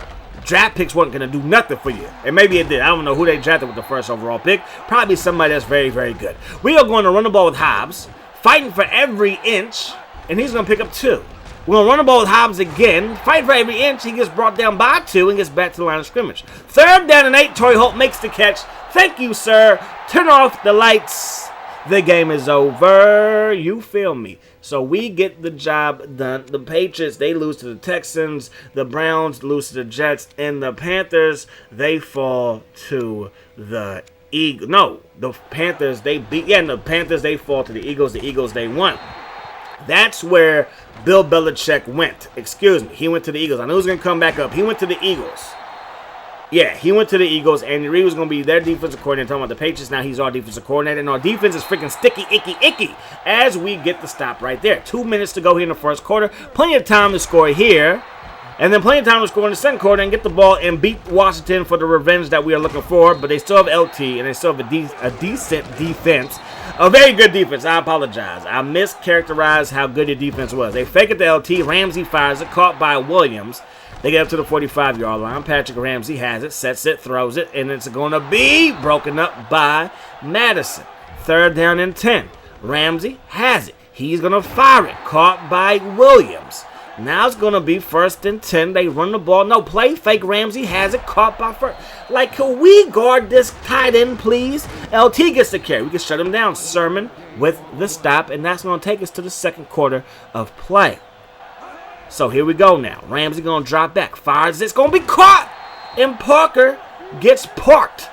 Draft picks weren't going to do nothing for you. And maybe it did. I don't know who they drafted with the first overall pick. Probably somebody that's very, very good. We are going to run the ball with Hobbs, fighting for every inch, and he's going to pick up 2. We're going to run the ball with Hobbs again, fighting for every inch. He gets brought down by 2 and gets back to the line of scrimmage. Third down and 8. Torrey Holt makes the catch. Thank you, sir. Turn off the lights. the game is over. You feel me? So we get the job done. The Patriots, they lose to the Texans. The Browns lose to the Jets. And the Panthers, they fall to the Eagles. No, the Panthers, they beat. Yeah, and the Panthers, they fall to the Eagles. The Eagles, they won. That's where Bill Belichick went. Excuse me. He went to the Eagles. I knew he was going to come back up. He went to the Eagles. Yeah, he went to the Eagles. Andy Reid was going to be their defensive coordinator. Talking about the Patriots, now he's our defensive coordinator. And our defense is freaking sticky, icky. As we get the stop right there. 2 minutes to go here in the first quarter. Plenty of time to score here. And then plenty of time to score in the second quarter and get the ball and beat Washington for the revenge that we are looking for. But they still have LT and they still have a decent defense. A very good defense. I apologize. I mischaracterized how good the defense was. They fake it to LT. Ramsey fires it. Caught by Williams. They get up to the 45-yard line. Patrick Ramsey has it, sets it, throws it, and it's going to be broken up by Madison. 3rd down and 10. Ramsey has it. He's going to fire it. Caught by Williams. Now it's going to be 1st and 10. They run the ball. No, play fake. Ramsey has it. Caught by first. Like, can we guard this tight end, please? LT gets the carry. We can shut him down. Sermon with the stop, and that's going to take us to the second quarter of play. So here we go now. Ramsey going to drop back. Fires it. It's going to be caught. And Parker gets parked.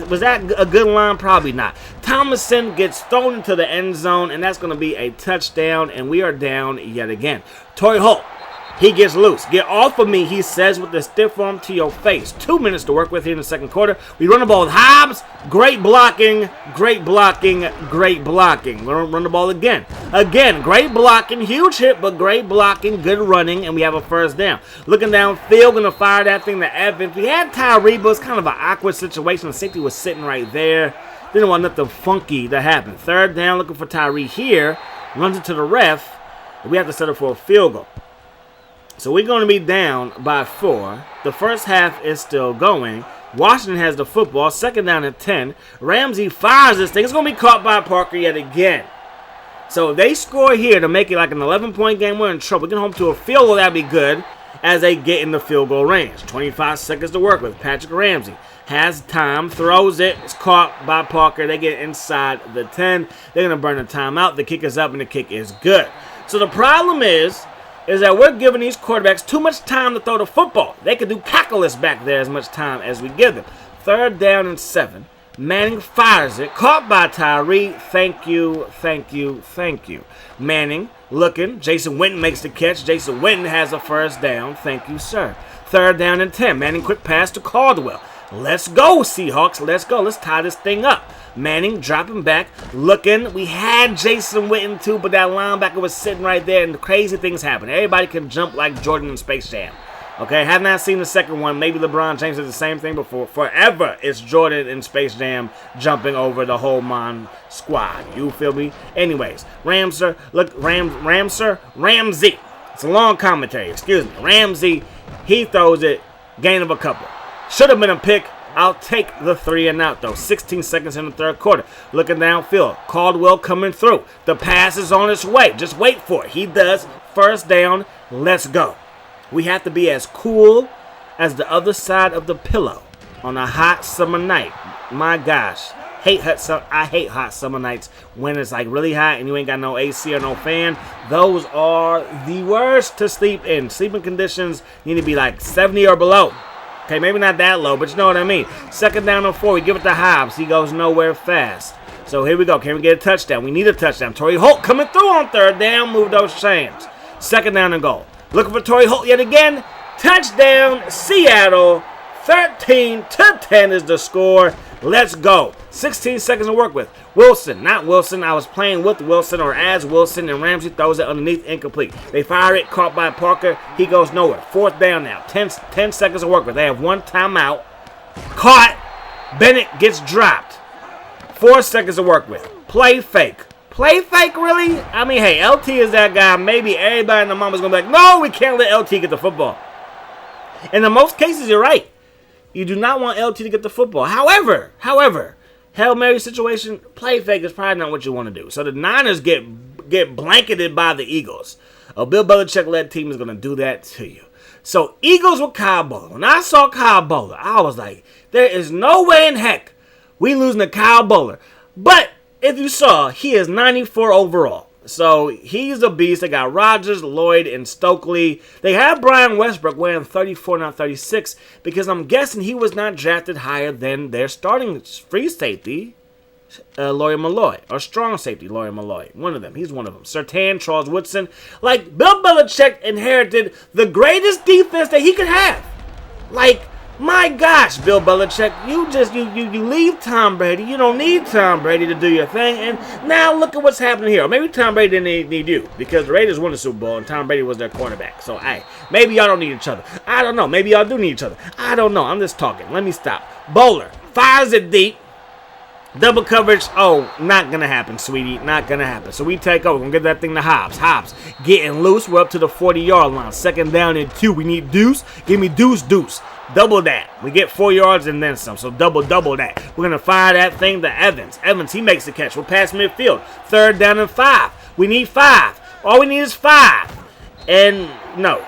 Was that a good line? Probably not. Thomason gets thrown into the end zone, and that's going to be a touchdown, and we are down yet again. Torrey Holt, he gets loose. Get off of me, he says with the stiff arm to your face. 2 minutes to work with here in the second quarter. We run the ball with Hobbs. Great blocking, great blocking, great blocking. We're going to run the ball again. Again, great blocking, huge hit, but great blocking, good running, and we have a 1st down. Looking downfield, going to fire that thing to Evans. We had Tyree, but it's kind of an awkward situation. The safety was sitting right there. Didn't want nothing funky to happen. 3rd down, looking for Tyree here. Runs it to the ref. We have to settle for a field goal. So we're going to be down by 4. The first half is still going. Washington has the football. 2nd down and 10. Ramsey fires this thing. It's going to be caught by Parker yet again. So if they score here to make it like an 11-point game, we're in trouble. We get home to a field goal. That'd be good as they get in the field goal range. 25 seconds to work with. Patrick Ramsey has time. Throws it. It's caught by Parker. They get inside the 10. They're going to burn a timeout. The kick is up and the kick is good. So the problem is that we're giving these quarterbacks too much time to throw the football. They could do calculus back there as much time as we give them. 3rd down and 7. Manning fires it. Caught by Tyree. Thank you, thank you, thank you. Manning looking. Jason Witten makes the catch. Jason Witten has a 1st down. Thank you, sir. 3rd down and 10. Manning quick pass to Caldwell. Let's go, Seahawks. Let's go. Let's tie this thing up. Manning dropping back, looking. We had Jason Witten too, but that linebacker was sitting right there, and the crazy things happen. Everybody can jump like Jordan in Space Jam. Okay, have not seen the second one. Maybe LeBron James did the same thing before. Forever, it's Jordan in Space Jam jumping over the whole Mon squad. You feel me? Anyways, Ramsey. It's a long commentary. Excuse me. Ramsey, he throws it. Gain of a couple. Should have been a pick. I'll take the 3 and out, though. 16 seconds in the third quarter. Looking downfield. Caldwell coming through. The pass is on its way. Just wait for it. He does. 1st down. Let's go. We have to be as cool as the other side of the pillow on a hot summer night. My gosh. I hate hot summer nights when it's like really hot and you ain't got no AC or no fan. Those are the worst to sleep in. Sleeping conditions need to be like 70 or below. Okay, maybe not that low, but you know what I mean. 2nd down and 4. We give it to Hobbs. He goes nowhere fast. So here we go. Can we get a touchdown? We need a touchdown. Torrey Holt coming through on 3rd down. Move those chains. 2nd down and goal. Looking for Torrey Holt yet again. Touchdown, Seattle. 13-10 is the score. Let's go. 16 seconds to work with. Wilson, not Wilson. I was playing with Wilson or as Wilson, and Ramsey throws it underneath, incomplete. They fire it, caught by Parker. He goes nowhere. 4th down now. 10 seconds to work with. They have 1 timeout. Caught. Bennett gets dropped. 4 seconds to work with. Play fake. Play fake, really? I mean, hey, LT is that guy. Maybe everybody in the mama's going to be like, no, we can't let LT get the football. In the most cases, you're right. You do not want LT to get the football. However, Hail Mary situation, play fake is probably not what you want to do. So the Niners get blanketed by the Eagles. A Bill Belichick-led team is going to do that to you. So Eagles with Kyle Bowler. When I saw Kyle Bowler, I was like, there is no way in heck we losing to Kyle Bowler. But if you saw, he is 94 overall. So he's a beast. They got Rodgers, Lloyd, and Stokely. They have Brian Westbrook wearing 34, not 36, because I'm guessing he was not drafted higher than their starting free safety, Lawyer Malloy, or strong safety, Lawyer Malloy. One of them. He's one of them. Surtain, Charles Woodson. Like, Bill Belichick inherited the greatest defense that he could have. Like, my gosh, Bill Belichick, you leave Tom Brady. You don't need Tom Brady to do your thing. And now look at what's happening here. Or maybe Tom Brady didn't need you because the Raiders won the Super Bowl and Tom Brady was their quarterback. So, hey, maybe y'all don't need each other. I don't know. Maybe y'all do need each other. I don't know. I'm just talking. Let me stop. Bowler fires it deep. Double coverage. Oh, not going to happen, sweetie. Not going to happen. So we take over. We're going to get that thing to Hobbs. Hobbs getting loose. We're up to the 40-yard line. 2nd down and 2. We need deuce. Give me deuce. Double that. We get 4 yards and then some. So double that. We're going to fire that thing to Evans. Evans, he makes the catch. We're past midfield. 3rd down and 5. We need 5. All we need is 5. And no,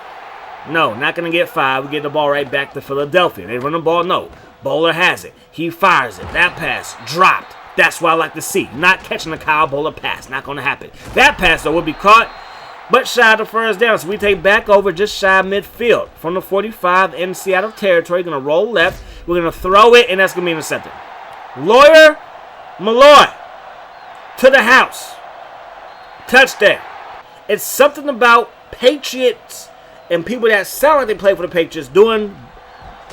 not going to get 5. We get the ball right back to Philadelphia. They run the ball. No. Bowler has it. He fires it. That pass dropped. That's what I like to see. Not catching the Kyle Bowler pass. Not going to happen. That pass, though, will be caught, but shy of the 1st down. So we take back over just shy of midfield. From the 45 in Seattle territory. Going to roll left. We're going to throw it, and that's going to be intercepted. Lawyer Malloy to the house. Touchdown. It's something about Patriots and people that sound like they play for the Patriots doing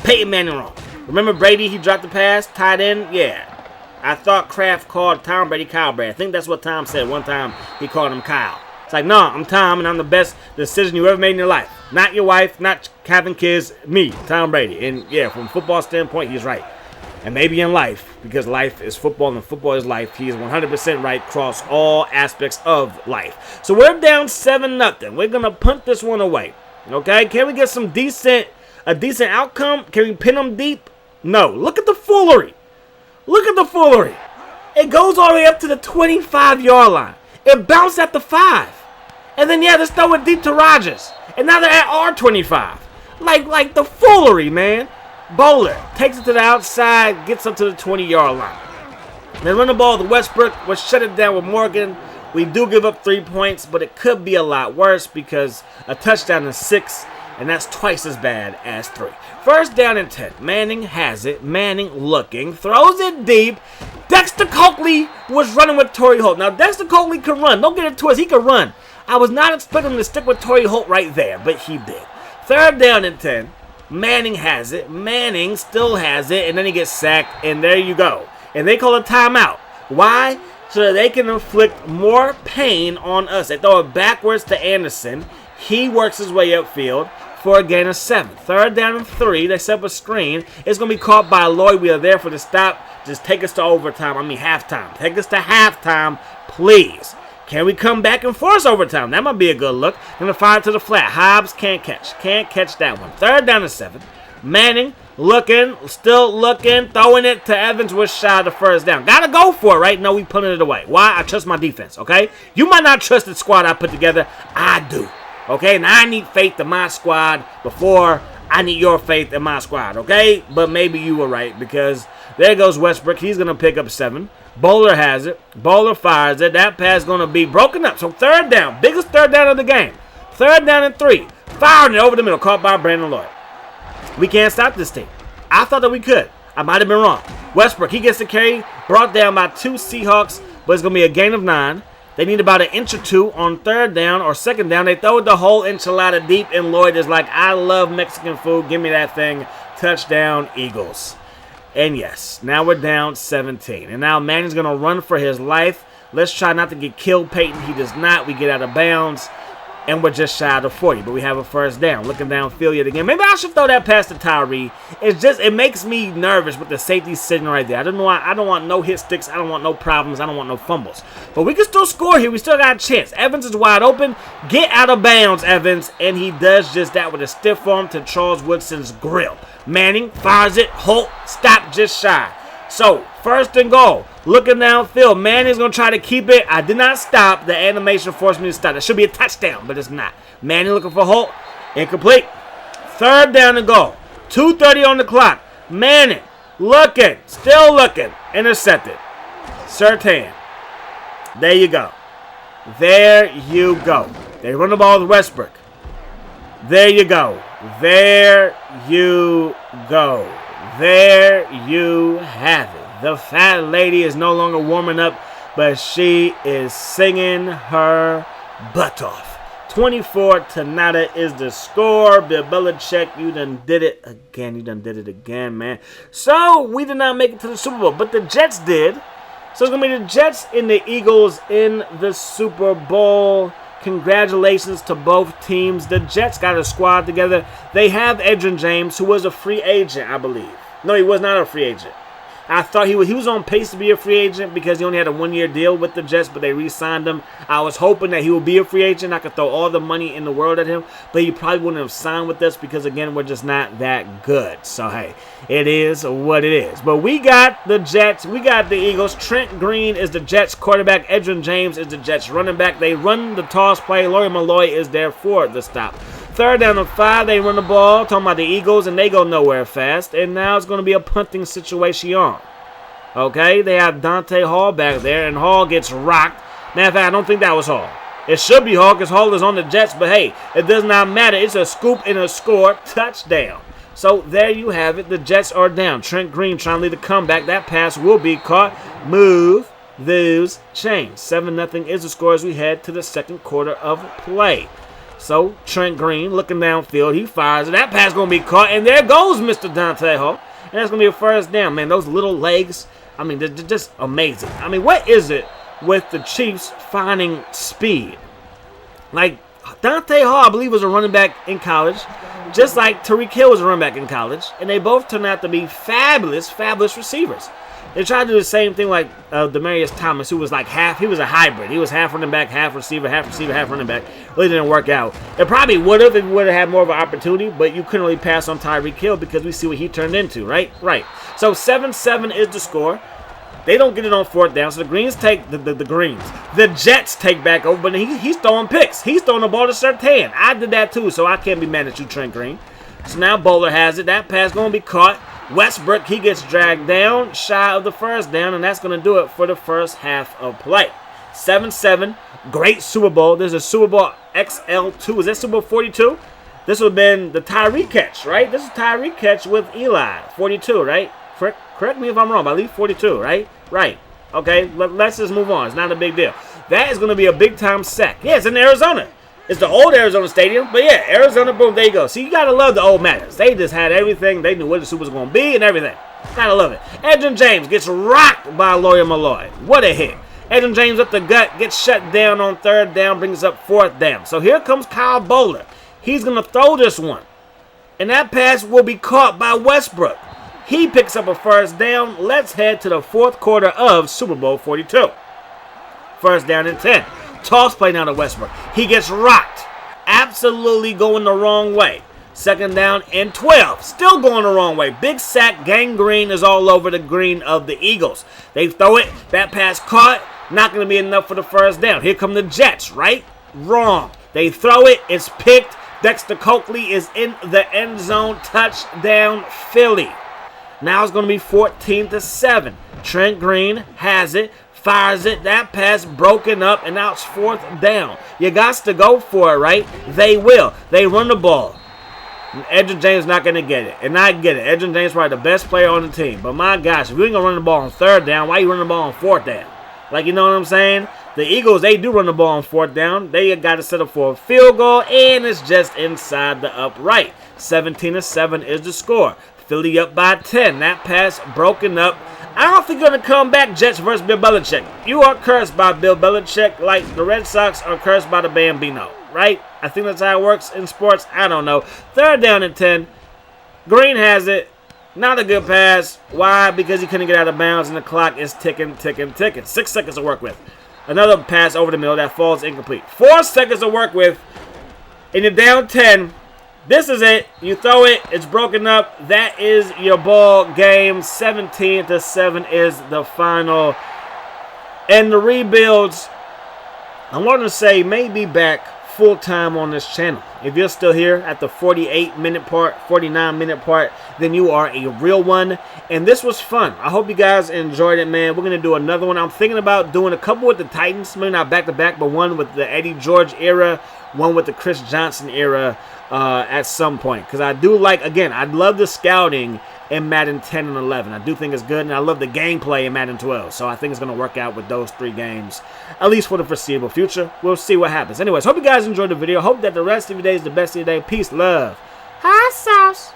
Peyton Manning wrong. Remember Brady, he dropped the pass, tied in? Yeah. I thought Kraft called Tom Brady Kyle Brady. I think that's what Tom said one time. He called him Kyle. It's like, no, I'm Tom, and I'm the best decision you ever made in your life. Not your wife, not having kids, me, Tom Brady. And, yeah, from a football standpoint, he's right. And maybe in life, because life is football and football is life, he is 100% right across all aspects of life. So we're down 7-0. We're going to punt this one away. Okay? Can we get a decent outcome? Can we pin them deep? No. Look at the foolery. It goes all the way up to the 25-yard line. It bounced at the 5. And then, let's throw it deep to Rodgers. And now they're at our 25. Like the foolery, man. Bowler takes it to the outside, gets up to the 20-yard line. They run the ball to Westbrook. We'll shut it down with Morgan. We do give up 3 points, but it could be a lot worse because a touchdown is 6. And that's twice as bad as 3. 1st down and 10. Manning has it. Manning looking. Throws it deep. Dexter Coakley was running with Torrey Holt. Now, Dexter Coakley can run. Don't get it twisted. He can run. I was not expecting him to stick with Torrey Holt right there, but he did. 3rd down and 10. Manning has it. Manning still has it. And then he gets sacked. And there you go. And they call a timeout. Why? So that they can inflict more pain on us. They throw it backwards to Anderson. He works his way upfield for a gain of 7. 3rd down and 3. They set up a screen. It's going to be caught by Lloyd. We are there for the stop. Just take us to halftime. Take us to halftime, please. Can we come back and force overtime? That might be a good look. Going to fire to the flat. Hobbs can't catch that one. 3rd down and 7. Manning still looking, throwing it to Evans with shy of the 1st down. Got to go for it, right? No, we putting it away. Why? I trust my defense, okay? You might not trust the squad I put together. I do. Okay, now I need faith in my squad before I need your faith in my squad, okay? But maybe you were right because there goes Westbrook. He's going to pick up 7. Bowler has it. Bowler fires it. That pass is going to be broken up. So 3rd down. Biggest 3rd down of the game. 3rd down and 3. Firing it over the middle. Caught by Brandon Lloyd. We can't stop this team. I thought that we could. I might have been wrong. Westbrook, he gets the carry. Brought down by 2 Seahawks. But it's going to be a gain of 9. They need about an inch or 2 on 3rd down or 2nd down. They throw it the whole enchilada deep, and Lloyd is like, I love Mexican food. Give me that thing. Touchdown, Eagles. And yes, now we're down 17. And now Manning's going to run for his life. Let's try not to get killed, Peyton. He does not. We get out of bounds. And we're just shy of the 40, but we have a 1st down. Looking downfield yet again. Maybe I should throw that pass to Tyree. It makes me nervous with the safety sitting right there. I don't want no hit sticks. I don't want no problems. I don't want no fumbles. But we can still score here. We still got a chance. Evans is wide open. Get out of bounds, Evans. And he does just that with a stiff arm to Charles Woodson's grill. Manning fires it. Holt stopped just shy. So, 1st and goal. Looking downfield. Manning's going to try to keep it. I did not stop. The animation forced me to stop. It should be a touchdown, but it's not. Manning looking for Holt. Incomplete. 3rd down and goal. 2:30 on the clock. Manning looking. Still looking. Intercepted. Surtain. There you go. There you go. They run the ball with Westbrook. There you go. There you go. There you have it. The fat lady is no longer warming up, but she is singing her butt off. 24-0 is the score. Bill Belichick, you done did it again. You done did it again, man. So, we did not make it to the Super Bowl, but the Jets did. So, it's going to be the Jets and the Eagles in the Super Bowl. Congratulations to both teams. The Jets got a squad together. They have Edgerrin James, who was a free agent, I believe. No, he was not a free agent. I thought he was on pace to be a free agent because he only had a one-year deal with the Jets, but they re-signed him. I was hoping that he would be a free agent. I could throw all the money in the world at him, but he probably wouldn't have signed with us because, again, we're just not that good. So, hey, it is what it is. But we got the Jets. We got the Eagles. Trent Green is the Jets quarterback. Edgerrin James is the Jets running back. They run the toss play. Lawyer Malloy is there for the stop. 3rd down and 5, they run the ball. Talking about the Eagles, and they go nowhere fast. And now it's going to be a punting situation. Okay, they have Dante Hall back there, and Hall gets rocked. Matter of fact, I don't think that was Hall. It should be Hall because Hall is on the Jets, but hey, it does not matter. It's a scoop and a score. Touchdown. So there you have it. The Jets are down. Trent Green trying to lead the comeback. That pass will be caught. Move those chains. 7-0 is the score as we head to the second quarter of play. So Trent Green looking downfield. He fires it. That pass going to be caught, and there goes Mr. Dante Hall. And that's going to be a first down. Man, those little legs, I mean, they're just amazing. I mean, what is it with the Chiefs finding speed? Like, Dante Hall, I believe, was a running back in college, just like Tyreek Hill was a running back in college, and they both turned out to be fabulous, fabulous receivers. They tried to do the same thing like Demaryius Thomas, who was like he was a hybrid. He was half running back, half receiver, half running back. Really didn't work out. It probably would have if he would have had more of an opportunity, but you couldn't really pass on Tyreek Hill because we see what he turned into, right? Right. So 7-7 is the score. They don't get it on 4th down, so the Greens take the Jets take back over, but he's throwing picks. He's throwing the ball to Surtain. I did that too, so I can't be mad at you, Trent Green. So now Bowler has it. That pass going to be caught. Westbrook, he gets dragged down, shy of the first down, and that's going to do it for the first half of play. 7-7, great Super Bowl. There's a Super Bowl XL2. Is that Super Bowl 42? This would have been the Tyreek catch, right? This is Tyreek catch with Eli, 42, right? Correct me if I'm wrong, but I believe 42, right? Right. Okay, let's just move on. It's not a big deal. That is going to be a big-time sack. Yeah, it's in Arizona. It's the old Arizona Stadium, but yeah, Arizona, boom, there you go. See, you got to love the old Matters. They just had everything. They knew what the Super was going to be and everything. Got to love it. Edgerrin James gets rocked by Lawyer Malloy. What a hit. Edgerrin James up the gut, gets shut down on 3rd down, brings up 4th down. So here comes Kyle Bowler. He's going to throw this one. And that pass will be caught by Westbrook. He picks up a first down. Let's head to the 4th quarter of Super Bowl 42. 1st down and 10. Toss play now to Westbrook. He gets rocked. Absolutely going the wrong way. 2nd down and 12. Still going the wrong way. Big sack. Gangrene is all over the green of the Eagles. They throw it. That pass caught. Not going to be enough for the first down. Here come the Jets, right? Wrong. They throw it. It's picked. Dexter Coakley is in the end zone. Touchdown, Philly. Now it's going to be 14-7. Trent Green has it. Fires it. That pass broken up, and now it's 4th down. You got to go for it, right? They will. They run the ball. Edgerrin James not going to get it. And I get it. Edgerrin James is probably the best player on the team. But my gosh, if you ain't going to run the ball on 3rd down, why you running the ball on 4th down? Like, you know what I'm saying? The Eagles, they do run the ball on 4th down. They got to set up for a field goal, and it's just inside the upright. 17-7 is the score. Philly up by 10. That pass broken up. I don't think you're going to come back, Jets versus Bill Belichick. You are cursed by Bill Belichick like the Red Sox are cursed by the Bambino, right? I think that's how it works in sports. I don't know. 3rd down and 10. Green has it. Not a good pass. Why? Because he couldn't get out of bounds, and the clock is ticking. 6 seconds to work with. Another pass over the middle that falls incomplete. 4 seconds to work with. And you're down 10. This is it. You throw it. It's broken up. That is your ball game. 17-7 is the final. And the rebuilds, I want to say, may be back full time on this channel. If you're still here at the 48-minute part, 49-minute part, then you are a real one. And this was fun. I hope you guys enjoyed it, man. We're going to do another one. I'm thinking about doing a couple with the Titans. Maybe not back-to-back, but one with the Eddie George era, one with the Chris Johnson era at some point. Because I do like, again, I love the scouting in Madden 10 and 11. I do think it's good, and I love the gameplay in Madden 12. So I think it's going to work out with those 3 games, at least for the foreseeable future. We'll see what happens. Anyways, hope you guys enjoyed the video. Hope that the rest of your day is the best of your day. Peace, love. Hot sauce.